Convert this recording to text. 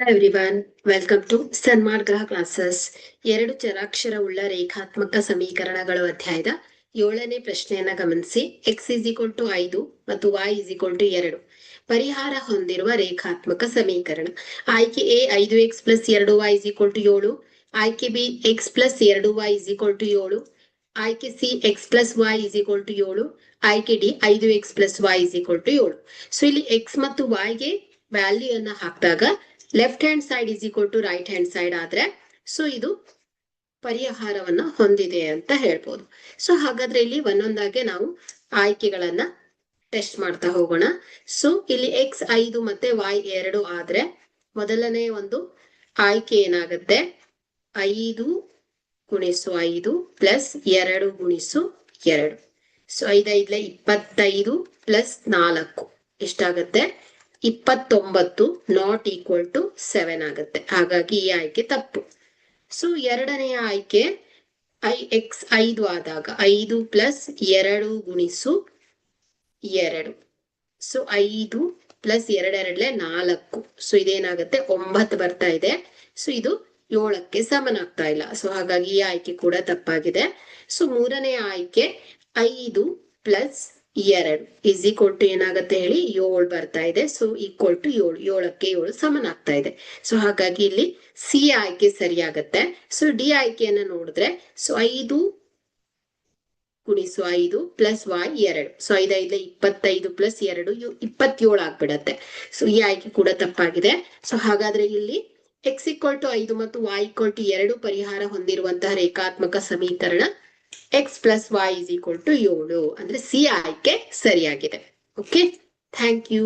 Hi everyone, welcome to ಸನ್ಮಾರ್ಗ್ರಹ classes. ಎರಡು ಚರಾಕ್ಷರವುಳ್ಳ ರೇಖಾತ್ಮಕ ಸಮೀಕರಣಗಳು ಅಧ್ಯಾಯದ 7ನೇ ಪ್ರಶ್ನೆಯನ್ನ ಗಮನಿಸಿ. x is equal to 5 ಮತ್ತು y is equal to 2 ಪರಿಹಾರ ಹೊಂದಿರುವ ರೇಖಾತ್ಮಕ ಸಮೀಕರಣ. ಆಯ್ಕೆ A 5x plus 2y is equal to 7, ಆಯ್ಕೆ B x plus 2y is equal to 7, ಆಯ್ಕೆ C x plus y is equal to 7, ಆಯ್ಕೆ D 5x plus y is equal to 7. So ಇಲ್ಲಿ x ಮತ್ತು y ಗೆ value ಅನ್ನ ಹಾಕಿದಾಗ left hand side is equal to right hand side ಆದ್ರೆ so ಇದು ಪರಿಹಾರವನ್ನ ಹೊಂದಿದೆ ಅಂತ ಹೇಳ್ಬೋದು. ಸೊ ಹಾಗಾದ್ರೆ ಇಲ್ಲಿ ಒಂದೊಂದಾಗೆ ನಾವು ಆಯ್ಕೆಗಳನ್ನ ಟೆಸ್ಟ್ ಮಾಡ್ತಾ ಹೋಗೋಣ. ಸೊ ಇಲ್ಲಿ x 5 ಮತ್ತೆ y 2 ಆದ್ರೆ ಮೊದಲನೇ ಒಂದು ಆಯ್ಕೆ ಏನಾಗುತ್ತೆ, 5 ಗುಣಿಸು 5 ಪ್ಲಸ್ 2 ಗುಣಿಸು 2. ಸೊ 5 5 25 ಪ್ಲಸ್ 4 ಎಷ್ಟಾಗತ್ತೆ, 29 ನಾಟ್ ಈಕ್ವಲ್ ಟು 7 ಆಗುತ್ತೆ. ಹಾಗಾಗಿ ಈ ಆಯ್ಕೆ ತಪ್ಪು. ಸೊ ಎರಡನೆಯ ಆಯ್ಕೆ x 5 ಆದಾಗ 5 ಪ್ಲಸ್ 2 ಗುಣಿಸು 2. So 5 plus 2 4. ಸೊ ಇದೇನಾಗುತ್ತೆ 9 ಬರ್ತಾ ಇದೆ. ಸೊ ಇದು 7ಕ್ಕೆ ಸಮನಾಗ್ತಾ ಇಲ್ಲ. ಸೊ ಹಾಗಾಗಿ ಈ ಆಯ್ಕೆ ಕೂಡ ತಪ್ಪಾಗಿದೆ. ಸೊ ಮೂರನೇ ಆಯ್ಕೆ 5 ಪ್ಲಸ್ 2 ಇಸ್ ಈಕ್ವಲ್ ಟು ಏನಾಗತ್ತೆ ಹೇಳಿ 7 ಬರ್ತಾ ಇದೆ. ಸೊ ಈಕ್ವಲ್ ಟು 7, 7ಕ್ಕೆ 7 ಸಮನಾಗ್ತಾ ಇದೆ. ಸೊ ಹಾಗಾಗಿ ಇಲ್ಲಿ ಸಿ ಆಯ್ಕೆ ಸರಿಯಾಗತ್ತೆ. ಸೊ ಡಿ ಆಯ್ಕೆಯನ್ನ ನೋಡಿದ್ರೆ ಸೊ 5 ಗುಣಿಸು 5 ಪ್ಲಸ್ y 2. ಸೊ 5 5 25 ಪ್ಲಸ್ 2 27 ಆಗ್ಬಿಡತ್ತೆ. ಸೊ ಈ ಆಯ್ಕೆ ಕೂಡ ತಪ್ಪಾಗಿದೆ. ಸೊ ಹಾಗಾದ್ರೆ ಇಲ್ಲಿ x ಈಕ್ವಲ್ ಟು 5 ಮತ್ತು y ಈಕ್ವಲ್ ಟು 2 ಪರಿಹಾರ ಹೊಂದಿರುವಂತಹ ರೇಖಾತ್ಮಕ ಸಮೀಕರಣ x plus y is equal to 7 ಅಂದ್ರೆ ಸಿ ಆಯ್ಕೆ ಸರಿಯಾಗಿದೆ. Okay, thank you.